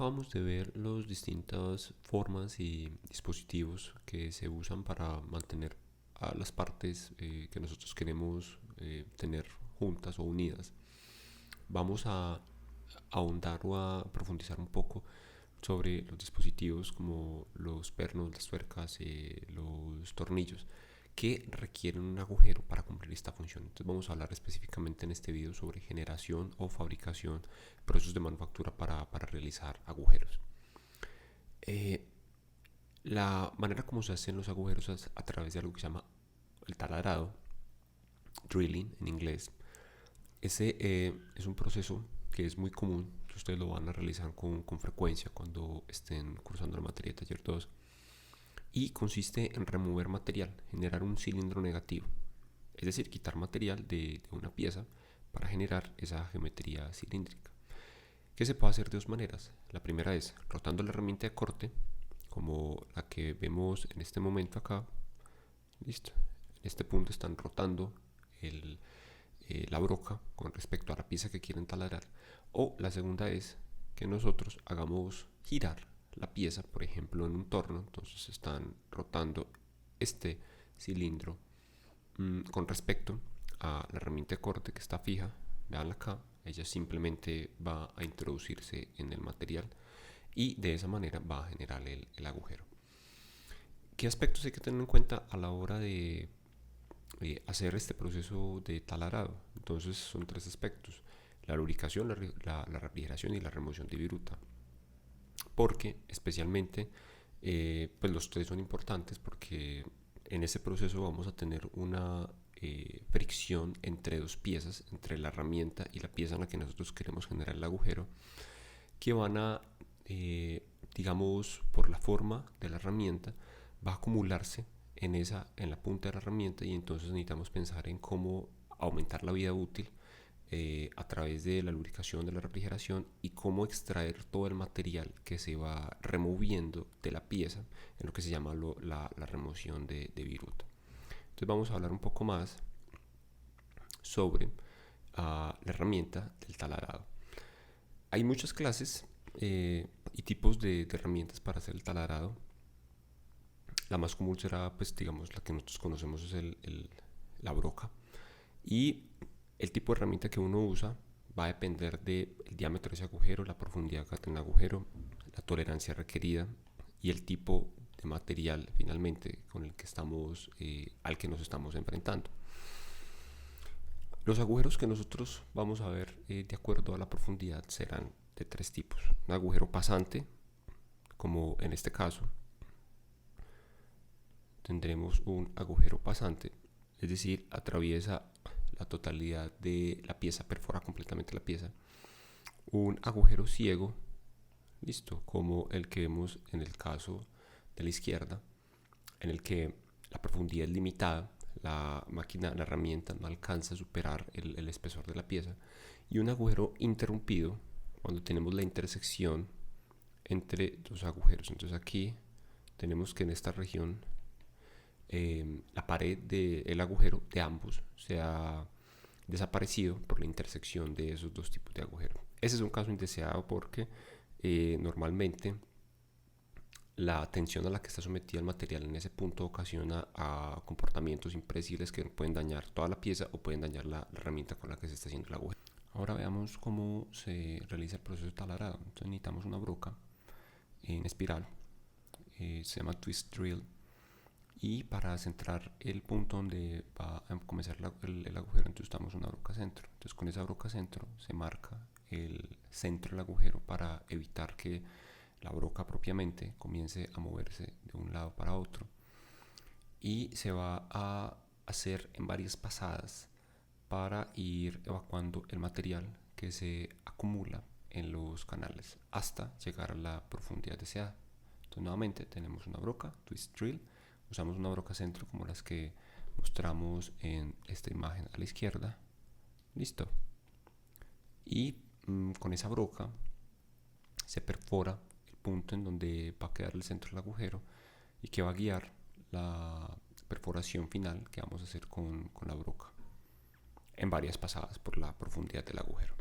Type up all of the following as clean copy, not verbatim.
acabamos de ver las distintas formas y dispositivos que se usan para mantener a las partes que nosotros queremos tener juntas o unidas. Vamos a ahondar o a profundizar un poco sobre los dispositivos como los pernos, las tuercas, los tornillos que requieren un agujero para cumplir esta función. Entonces vamos a hablar específicamente en este video sobre generación o fabricación, procesos de manufactura para realizar agujeros. La manera como se hacen los agujeros es a través de algo que se llama el taladrado, drilling en inglés. Ese es un proceso que es muy común, que ustedes lo van a realizar con frecuencia cuando estén cursando la materia de taller 2, y consiste en remover material, generar un cilindro negativo, es decir, quitar material de una pieza para generar esa geometría cilíndrica, que se puede hacer de dos maneras. La primera es rotando la herramienta de corte, como la que vemos en este momento acá. Listo. En este punto están rotando la broca con respecto a la pieza que quieren taladrar. O la segunda es que nosotros hagamos girar la pieza, por ejemplo en un torno. Entonces están rotando este cilindro con respecto a la herramienta de corte que está fija. Veanla acá, ella simplemente va a introducirse en el material y de esa manera va a generar el agujero. ¿Qué aspectos hay que tener en cuenta a la hora de hacer este proceso de taladrado? Entonces son tres aspectos: la lubricación, la refrigeración y la remoción de viruta. Porque especialmente pues los tres son importantes, porque en ese proceso vamos a tener una fricción entre dos piezas, entre la herramienta y la pieza en la que nosotros queremos generar el agujero, que van a, digamos, por la forma de la herramienta, va a acumularse en la punta de la herramienta, y entonces necesitamos pensar en cómo aumentar la vida útil a través de la lubricación, de la refrigeración, y cómo extraer todo el material que se va removiendo de la pieza en lo que se llama la remoción de viruta. Entonces vamos a hablar un poco más sobre la herramienta del taladrado. Hay muchas clases y tipos de herramientas para hacer el taladrado. La más común será, pues digamos, la que nosotros conocemos es la broca, y el tipo de herramienta que uno usa va a depender del diámetro de ese agujero, la profundidad que tiene el agujero, la tolerancia requerida y el tipo de material finalmente con el que al que nos estamos enfrentando. Los agujeros que nosotros vamos a ver de acuerdo a la profundidad serán de tres tipos: un agujero pasante, como en este caso tendremos un agujero pasante, es decir, atraviesa la totalidad de la pieza, perfora completamente la pieza. Un agujero ciego, listo, como el que vemos en el caso de la izquierda, en el que la profundidad es limitada, la máquina, la herramienta no alcanza a superar el espesor de la pieza. Y un agujero interrumpido, cuando tenemos la intersección entre dos agujeros. Entonces aquí tenemos que en esta región la pared del agujero de ambos se ha desaparecido por la intersección de esos dos tipos de agujero. Ese es un caso indeseado porque normalmente la tensión a la que está sometida el material en ese punto ocasiona a comportamientos impredecibles que pueden dañar toda la pieza o pueden dañar la herramienta con la que se está haciendo el agujero. Ahora veamos cómo se realiza el proceso de taladrado. Entonces necesitamos una broca en espiral, se llama twist drill, y para centrar el punto donde va a comenzar el agujero, entonces usamos una broca centro. Entonces con esa broca centro se marca el centro del agujero para evitar que la broca propiamente comience a moverse de un lado para otro, y se va a hacer en varias pasadas para ir evacuando el material que se acumula en los canales hasta llegar a la profundidad deseada. Entonces nuevamente tenemos una broca, twist drill, usamos una broca centro como las que mostramos en esta imagen a la izquierda, listo, y con esa broca se perfora el punto en donde va a quedar el centro del agujero y que va a guiar la perforación final que vamos a hacer con la broca en varias pasadas por la profundidad del agujero.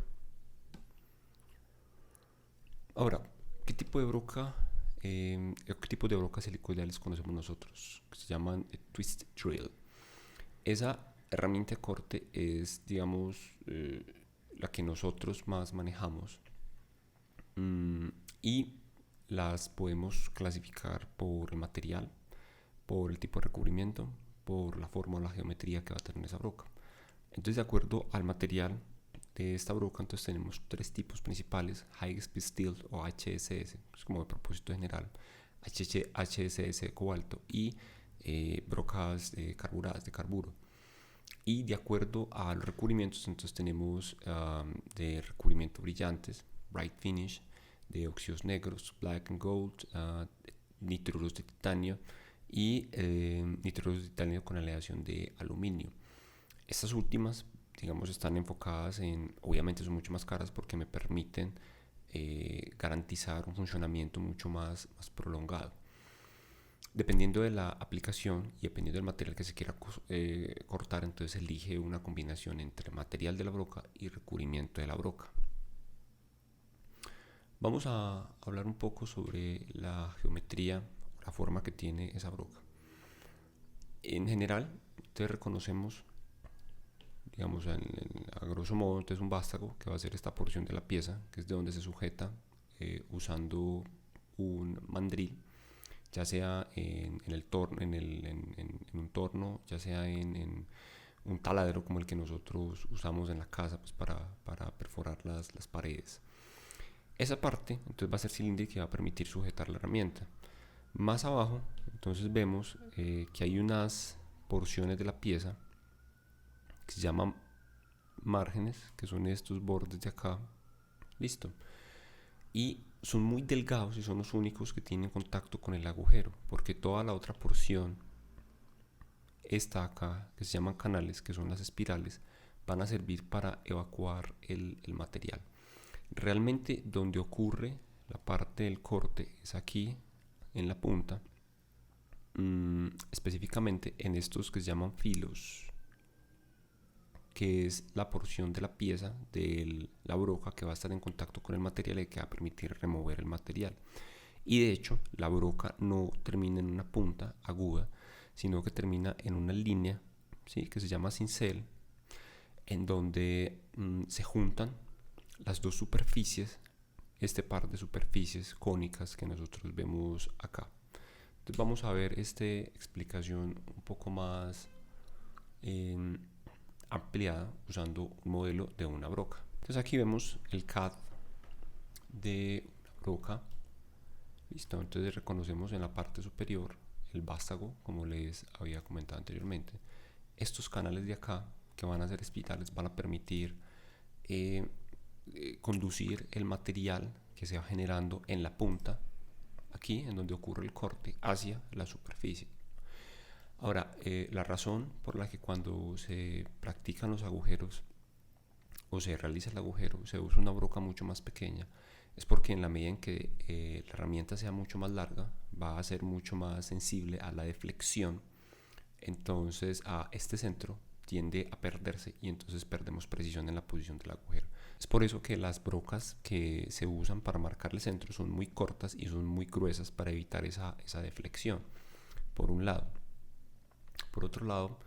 Ahora, ¿qué tipo de broca, ¿qué tipo de brocas helicoidales conocemos nosotros? Que se llaman twist drill. Esa herramienta de corte es, digamos, la que nosotros más manejamos, y las podemos clasificar por el material, por el tipo de recubrimiento, por la forma o la geometría que va a tener esa broca. Entonces, de acuerdo al material de esta broca, entonces tenemos tres tipos principales: High Speed Steel o HSS, es como de propósito general, HSS de cobalto, y brocas carburadas de carburo. Y de acuerdo a los recubrimientos, entonces tenemos de recubrimiento brillantes, bright finish, de óxidos negros, black and gold, nitruros de titanio y nitruros de titanio con aleación de aluminio. Estas últimas, digamos, están enfocadas en, obviamente son mucho más caras porque me permiten garantizar un funcionamiento mucho más prolongado. Dependiendo de la aplicación y dependiendo del material que se quiera cortar, entonces elige una combinación entre material de la broca y recubrimiento de la broca. Vamos a hablar un poco sobre la geometría, la forma que tiene esa broca. En general, entonces reconocemos, digamos, a grosso modo, entonces un vástago, que va a ser esta porción de la pieza, que es de donde se sujeta usando un mandril, ya sea en un torno, ya sea en un taladro como el que nosotros usamos en la casa, pues, para perforar las paredes. Esa parte entonces va a ser cilíndrica y va a permitir sujetar la herramienta. Más abajo entonces vemos que hay unas porciones de la pieza que se llaman márgenes, que son estos bordes de acá. Listo. Y son muy delgados y son los únicos que tienen contacto con el agujero, porque toda la otra porción está acá, que se llaman canales, que son las espirales, van a servir para evacuar el material. Realmente donde ocurre la parte del corte es aquí en la punta, específicamente en estos que se llaman filos, que es la porción de la pieza de la broca que va a estar en contacto con el material y que va a permitir remover el material. Y de hecho la broca no termina en una punta aguda, sino que termina en una línea, ¿sí?, que se llama cincel, en donde se juntan las dos superficies, este par de superficies cónicas que nosotros vemos acá. Entonces vamos a ver esta explicación un poco más ampliada usando un modelo de una broca. Entonces aquí vemos el CAD de una broca. Listo, entonces reconocemos en la parte superior el vástago, como les había comentado anteriormente. Estos canales de acá, que van a ser espirales, van a permitir conducir el material que se va generando en la punta, aquí en donde ocurre el corte, hacia la superficie. Ahora, la razón por la que cuando se practican los agujeros o se realiza el agujero se usa una broca mucho más pequeña, es porque en la medida en que la herramienta sea mucho más larga, va a ser mucho más sensible a la deflexión. Entonces a este centro tiende a perderse y entonces perdemos precisión en la posición del agujero. Es por eso que las brocas que se usan para marcar el centro son muy cortas y son muy gruesas para evitar esa deflexión, por un lado. Por otro lado,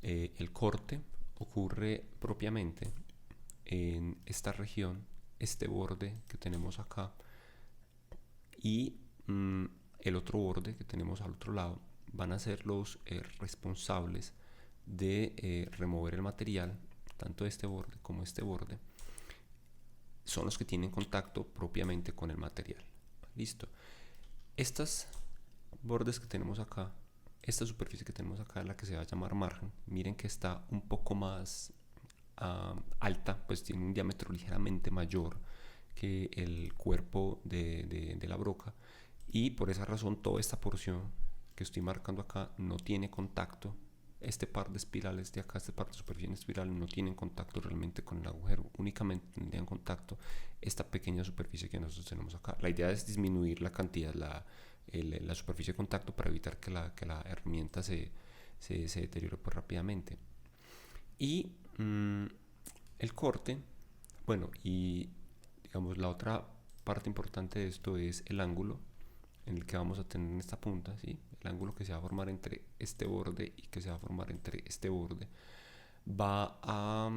el corte ocurre propiamente en esta región, este borde que tenemos acá, y el otro borde que tenemos al otro lado van a ser los responsables de remover el material, tanto este borde como este borde, son los que tienen contacto propiamente con el material. Listo. Estas bordes que tenemos acá, esta superficie que tenemos acá es la que se va a llamar margen. Miren que está un poco más alta, pues tiene un diámetro ligeramente mayor que el cuerpo de la broca, y por esa razón toda esta porción que estoy marcando acá no tiene contacto. Este par de espirales de acá, este par de superficie en espiral, no tienen contacto realmente con el agujero, únicamente tendrían contacto esta pequeña superficie que nosotros tenemos acá. La idea es disminuir la cantidad, la superficie de contacto, para evitar que la herramienta se deteriore pues rápidamente. Y el corte, bueno, y digamos la otra parte importante de esto es el ángulo en el que vamos a tener en esta punta, ¿sí? El ángulo que se va a formar entre este borde y que se va a formar entre este borde va a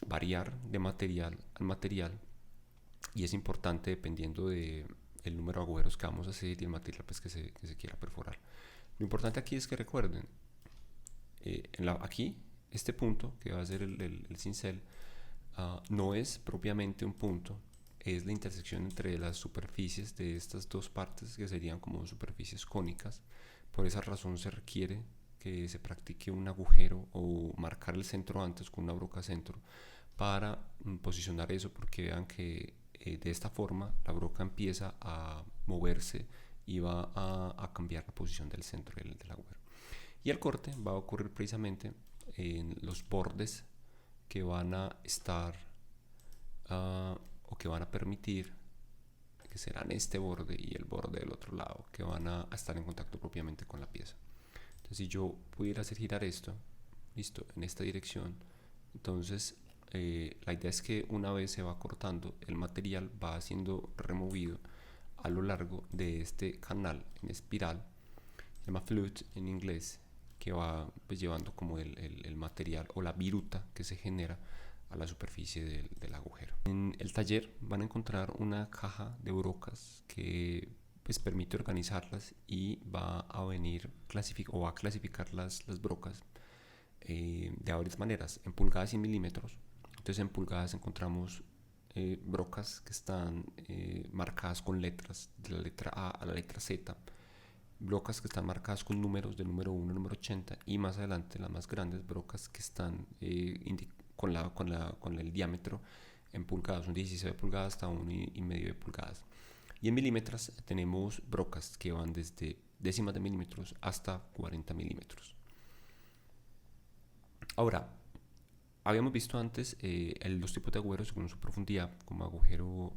variar de material al material, y es importante dependiendo de el número de agujeros que vamos a hacer y el material pues, que se quiera perforar. Lo importante aquí es que recuerden, aquí este punto que va a ser el cincel no es propiamente un punto, es la intersección entre las superficies de estas dos partes que serían como superficies cónicas. Por esa razón se requiere que se practique un agujero o marcar el centro antes con una broca centro para posicionar eso, porque vean que de esta forma la broca empieza a moverse y va a cambiar la posición del centro del agujero. Y el corte va a ocurrir precisamente en los bordes que van a estar o que van a permitir, que serán este borde y el borde del otro lado, que van a estar en contacto propiamente con la pieza. Entonces, si yo pudiera hacer girar esto, listo, en esta dirección, entonces la idea es que una vez se va cortando, el material va siendo removido a lo largo de este canal en espiral, se llama flute en inglés, que va pues, llevando como el material o la viruta que se genera a la superficie del agujero. En el taller van a encontrar una caja de brocas que pues permite organizarlas y va a venir va a clasificar las brocas de varias maneras, en pulgadas y milímetros. Entonces en pulgadas encontramos brocas que están marcadas con letras, de la letra A a la letra Z, brocas que están marcadas con números del número 1 al número 80, y más adelante las más grandes brocas que están con el diámetro en pulgadas, un 16 de pulgadas hasta 1,5 de pulgadas. Y en milímetros tenemos brocas que van desde décimas de milímetros hasta 40 milímetros. Ahora, habíamos visto antes los tipos de agujeros según su profundidad, como agujero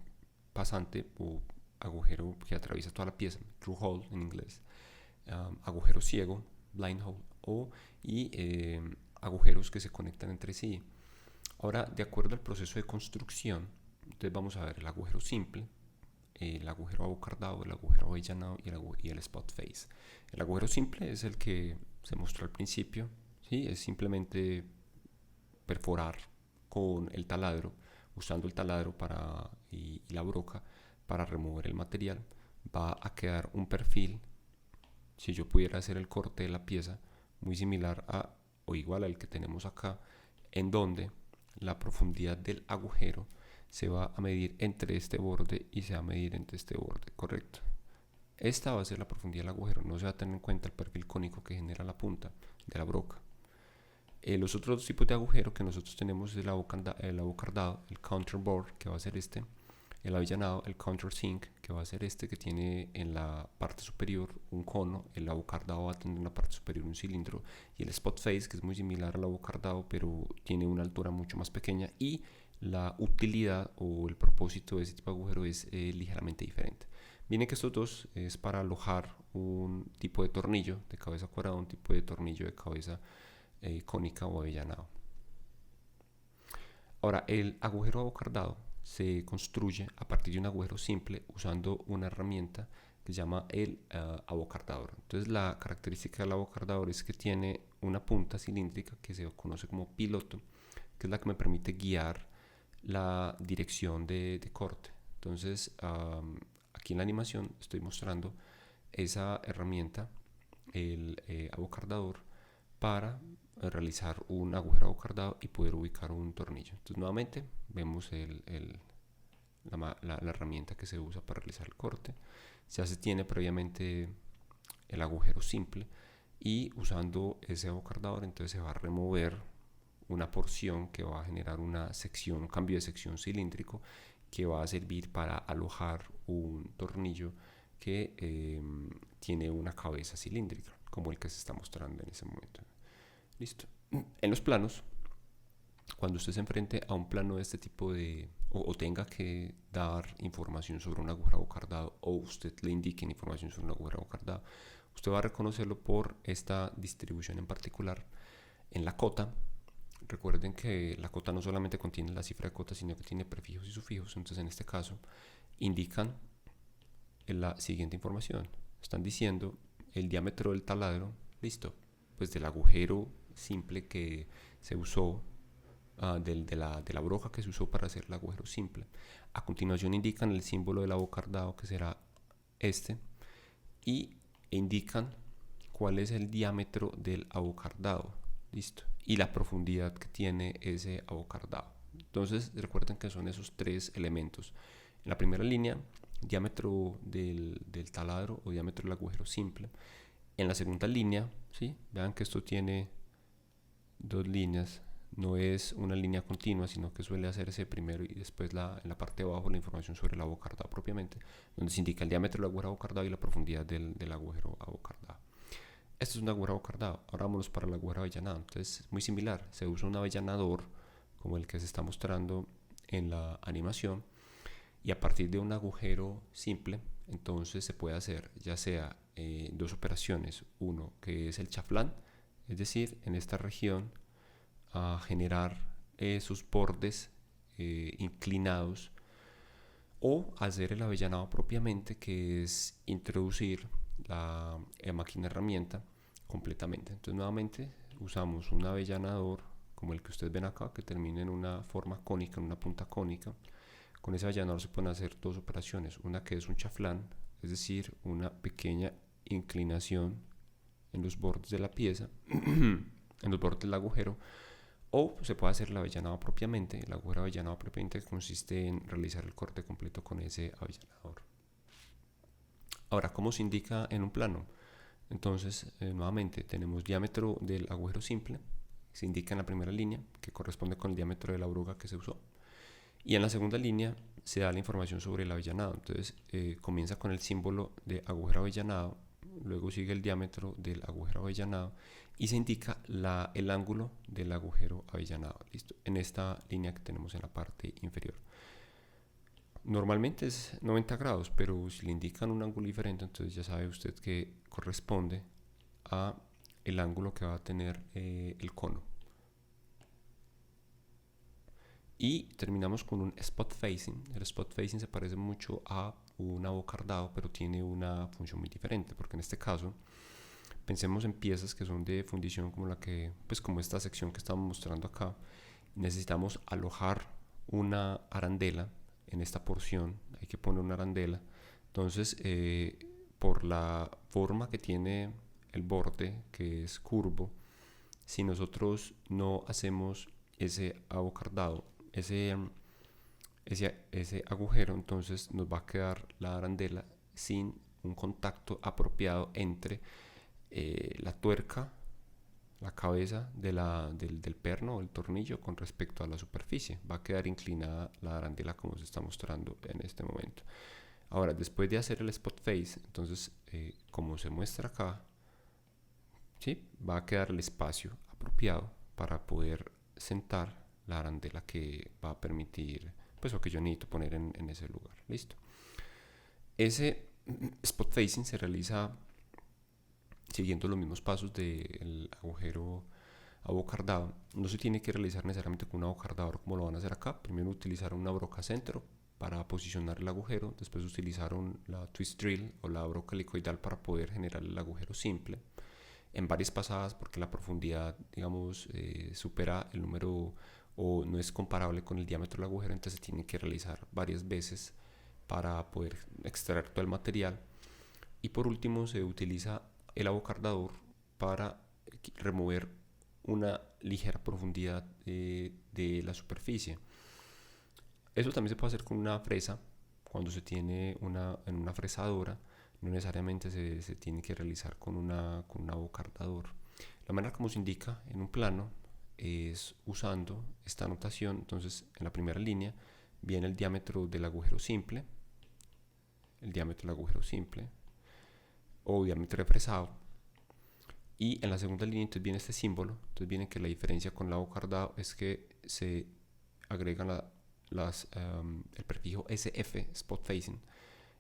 pasante o agujero que atraviesa toda la pieza, through hole en inglés, agujero ciego, blind hole, y agujeros que se conectan entre sí. Ahora, de acuerdo al proceso de construcción, entonces vamos a ver el agujero simple, el agujero abocardado, el agujero avellanado y el spot face. El agujero simple es el que se mostró al principio, ¿sí? Es simplemente perforar con el taladro, usando el taladro y la broca para remover el material. Va a quedar un perfil, si yo pudiera hacer el corte de la pieza, muy similar o igual al que tenemos acá, en donde la profundidad del agujero se va a medir entre este borde y se va a medir entre este borde, correcto. Esta va a ser la profundidad del agujero, no se va a tener en cuenta el perfil cónico que genera la punta de la broca. Los otros tipos de agujero que nosotros tenemos es el abocardado, el counterbore, que va a ser este, el avellanado, el countersink, que va a ser este, que tiene en la parte superior un cono. El abocardado va a tener en la parte superior un cilindro, y el spot face, que es muy similar al abocardado pero tiene una altura mucho más pequeña, y la utilidad o el propósito de ese tipo de agujero es ligeramente diferente. Miren que estos dos es para alojar un tipo de tornillo de cabeza cuadrada, un tipo de tornillo de cabeza cónica o avellanado. Ahora, el agujero abocardado se construye a partir de un agujero simple usando una herramienta que se llama el abocardador. Entonces, la característica del abocardador es que tiene una punta cilíndrica que se conoce como piloto, que es la que me permite guiar la dirección de corte. Entonces, aquí en la animación estoy mostrando esa herramienta, el abocardador, para realizar un agujero abocardado y poder ubicar un tornillo. Entonces, nuevamente vemos la herramienta que se usa para realizar el corte. Ya se tiene previamente el agujero simple, y usando ese abocardador entonces se va a remover una porción que va a generar una sección, un cambio de sección cilíndrico que va a servir para alojar un tornillo que tiene una cabeza cilíndrica, como el que se está mostrando en ese momento. Listo. En los planos, cuando usted se enfrente a un plano de este tipo o tenga que dar información sobre un agujero abocardado, o usted le indique información sobre un agujero abocardado, usted va a reconocerlo por esta distribución en particular. En la cota, recuerden que la cota no solamente contiene la cifra de cota, sino que tiene prefijos y sufijos. Entonces, en este caso, indican la siguiente información. Están diciendo el diámetro del taladro, listo, pues del agujero simple que se usó, de la broca que se usó para hacer el agujero simple. A continuación indican el símbolo del abocardado, que será este, y indican cuál es el diámetro del abocardado, listo, y la profundidad que tiene ese abocardado. Entonces recuerden que son esos tres elementos. En la primera línea, diámetro del taladro o diámetro del agujero simple. En la segunda línea, ¿sí? Vean que esto tiene dos líneas, no es una línea continua, sino que suele hacerse primero y después en la parte de abajo la información sobre el abocardado propiamente, donde se indica el diámetro del agujero abocardado y la profundidad del agujero abocardado. Esto es un agujero abocardado. Ahora vámonos para el agujero avellanado. Entonces es muy similar, se usa un avellanador como el que se está mostrando en la animación, y a partir de un agujero simple entonces se puede hacer ya sea dos operaciones. Uno que es el chaflán, es decir, en esta región a generar sus bordes inclinados, o hacer el avellanado propiamente, que es introducir la máquina herramienta completamente. Entonces nuevamente usamos un avellanador como el que ustedes ven acá, que termina en una forma cónica, en una punta cónica. Con ese avellanador se pueden hacer dos operaciones, una que es un chaflán, es decir, una pequeña inclinación en los bordes de la pieza, en los bordes del agujero, o se puede hacer el avellanado propiamente. El agujero avellanado propiamente consiste en realizar el corte completo con ese avellanador. Ahora, ¿cómo se indica en un plano? Entonces, nuevamente, tenemos diámetro del agujero simple, se indica en la primera línea, que corresponde con el diámetro de la oruga que se usó. Y en la segunda línea se da la información sobre el avellanado. Entonces, comienza con el símbolo de agujero avellanado, luego sigue el diámetro del agujero avellanado y se indica el ángulo del agujero avellanado, ¿listo? En esta línea que tenemos en la parte inferior. Normalmente es 90 grados, pero si le indican un ángulo diferente, entonces ya sabe usted que corresponde a el ángulo que va a tener el cono. Y terminamos con un spot facing. El spot facing se parece mucho a un abocardado, pero tiene una función muy diferente, porque en este caso pensemos en piezas que son de fundición como como esta sección que estamos mostrando acá. Necesitamos alojar una arandela en esta porción, hay que poner una arandela. Entonces, por la forma que tiene el borde, que es curvo, si nosotros no hacemos ese abocardado, ese agujero, entonces nos va a quedar la arandela sin un contacto apropiado entre la tuerca, la cabeza del perno o el tornillo con respecto a la superficie. Va a quedar inclinada la arandela como se está mostrando en este momento. Ahora, después de hacer el spot face, entonces, como se muestra acá, ¿sí? Va a quedar el espacio apropiado para poder sentar la arandela que va a permitir, pues, lo que yo necesito poner en ese lugar. Listo. Ese spot facing se realiza siguiendo los mismos pasos del agujero abocardado. No se tiene que realizar necesariamente con un abocardador como lo van a hacer acá. Primero utilizaron una broca centro para posicionar el agujero, después utilizaron la twist drill o la broca helicoidal para poder generar el agujero simple en varias pasadas, porque la profundidad, digamos, supera el número o no es comparable con el diámetro del agujero, entonces se tiene que realizar varias veces para poder extraer todo el material. Y por último se utiliza el abocardador para remover una ligera profundidad de la superficie. Eso también se puede hacer con una fresa, cuando se tiene en una fresadora. No necesariamente se tiene que realizar con un abocardador. La manera como se indica en un plano es usando esta notación. Entonces, en la primera línea viene el diámetro del agujero simple, o diámetro de fresado, y en la segunda línea entonces viene este símbolo. Entonces viene que la diferencia con el abocardado es que se agregan el prefijo SF, spot facing,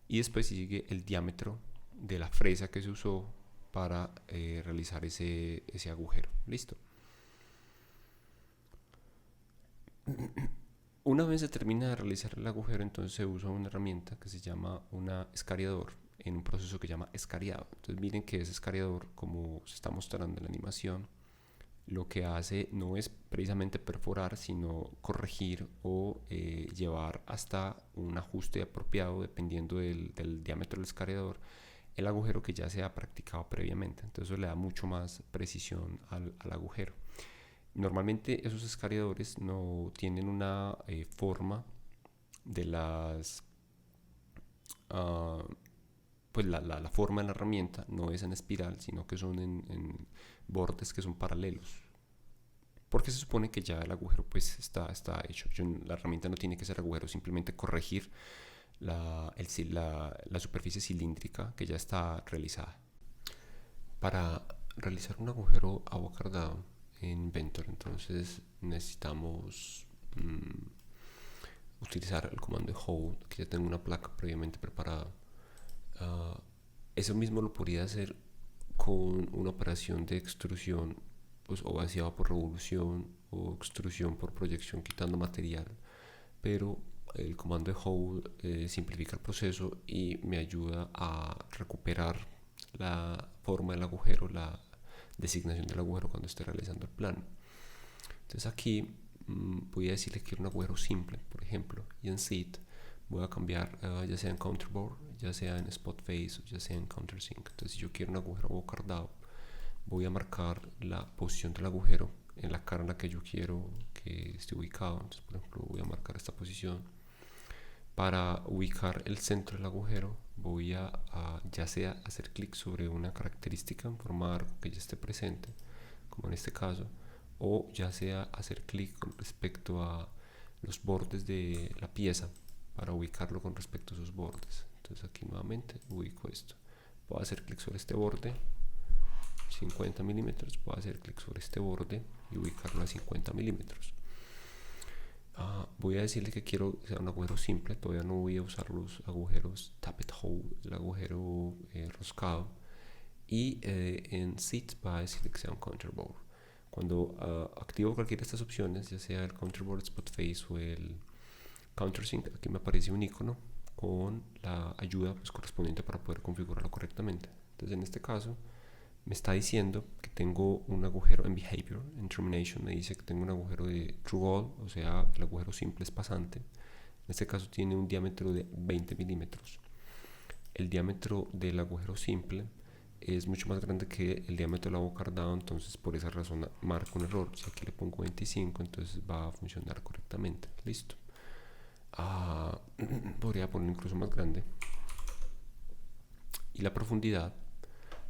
y después sigue el diámetro de la fresa que se usó para realizar ese agujero. Listo. Una vez se termina de realizar el agujero, entonces se usa una herramienta que se llama una escariador en un proceso que se llama escariado. Entonces miren que ese escariador, como se está mostrando en la animación, lo que hace no es precisamente perforar, sino corregir o llevar hasta un ajuste apropiado, dependiendo del diámetro del escariador, el agujero que ya se ha practicado previamente. Entonces eso le da mucho más precisión al agujero. Normalmente esos escariadores no tienen una forma de las... pues la forma de la herramienta no es en espiral, sino que son en bordes que son paralelos. Porque se supone que ya el agujero pues está hecho. La herramienta no tiene que ser agujero, simplemente corregir la superficie cilíndrica que ya está realizada. Para realizar un agujero abocardado en Inventor, entonces necesitamos utilizar el comando de hold, que ya tengo una placa previamente preparada. Eso mismo lo podría hacer con una operación de extrusión, pues, o vaciado por revolución o extrusión por proyección quitando material, pero el comando de hold simplifica el proceso y me ayuda a recuperar la forma del agujero, la designación del agujero cuando esté realizando el plano. Entonces aquí voy a decirle que quiero un agujero simple, por ejemplo, y en Seed voy a cambiar ya sea en Counterbore, ya sea en Spot Face o ya sea en Countersink. Entonces si yo quiero un agujero abocardado, voy a marcar la posición del agujero en la cara en la que yo quiero que esté ubicado. Entonces por ejemplo voy a marcar esta posición. Para ubicar el centro del agujero voy a ya sea hacer clic sobre una característica en forma de arco que ya esté presente, como en este caso, o ya sea hacer clic con respecto a los bordes de la pieza para ubicarlo con respecto a esos bordes. Entonces aquí nuevamente ubico esto. Puedo hacer clic sobre este borde 50 milímetros, puedo hacer clic sobre este borde y ubicarlo a 50 milímetros. Voy a decirle que quiero que sea un agujero simple, todavía no voy a usar los agujeros tapped hole, el agujero roscado, y en Seed va a decirle que sea un counterbore. Cuando activo cualquiera de estas opciones, ya sea el counterbore, spot face o el countersink, aquí me aparece un icono con la ayuda pues, correspondiente para poder configurarlo correctamente. Entonces en este caso me está diciendo que tengo un agujero en behavior, en termination me dice que tengo un agujero de true all, o sea el agujero simple es pasante. En este caso tiene un diámetro de 20 milímetros. El diámetro del agujero simple es mucho más grande que el diámetro del abocardado, entonces por esa razón marco un error. Si aquí le pongo 25, entonces va a funcionar correctamente. Listo. Podría ponerlo incluso más grande. Y la profundidad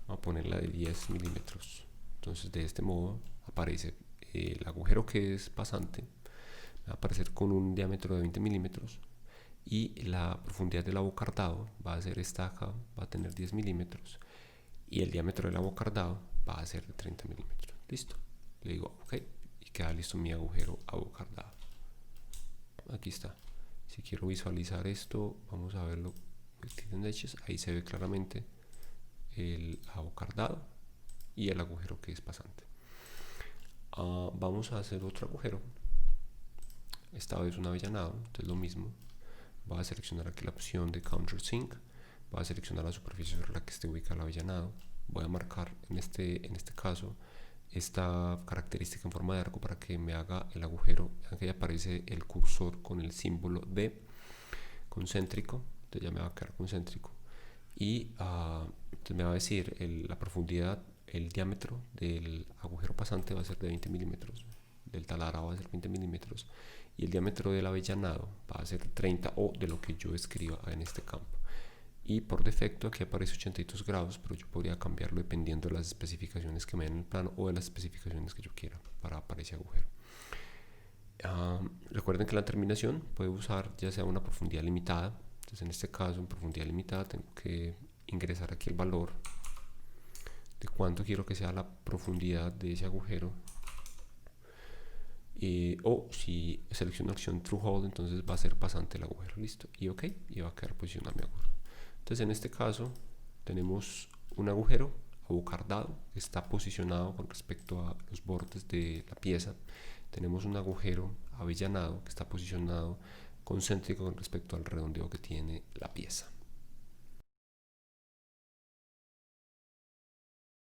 vamos a ponerla de 10 milímetros. Entonces de este modo aparece el agujero que es pasante, va a aparecer con un diámetro de 20 milímetros y la profundidad del abocardado va a ser esta acá, va a tener 10 milímetros y el diámetro del abocardado va a ser de 30 milímetros. Listo. Le digo ok y queda listo mi agujero abocardado. Aquí está. Si quiero visualizar esto, vamos a verlo. Ahí se ve claramente el abocardado y el agujero que es pasante. Vamos a hacer otro agujero, esta vez un avellanado. Entonces lo mismo, voy a seleccionar aquí la opción de countersink, voy a seleccionar la superficie sobre la que esté ubicado el avellanado, voy a marcar en este caso esta característica en forma de arco para que me haga el agujero. Aquí aparece el cursor con el símbolo de concéntrico, entonces ya me va a quedar concéntrico y entonces me va a decir la profundidad, el diámetro del agujero pasante va a ser de 20 milímetros, del taladro va a ser 20 milímetros y el diámetro del avellanado va a ser 30 o de lo que yo escriba en este campo. Y por defecto aquí aparece 82 grados, pero yo podría cambiarlo dependiendo de las especificaciones que me den en el plano o de las especificaciones que yo quiera para ese agujero. Recuerden que la terminación puede usar ya sea una profundidad limitada. Entonces en este caso en profundidad limitada tengo que ingresar aquí el valor de cuánto quiero que sea la profundidad de ese agujero, o si selecciono opción true hold, entonces va a ser pasante el agujero. Listo, y ok, y va a quedar posicionado mi agujero. Entonces en este caso tenemos un agujero abocardado que está posicionado con respecto a los bordes de la pieza. tenemos un agujero avellanado que está posicionado concéntrico con respecto al redondeo que tiene la pieza.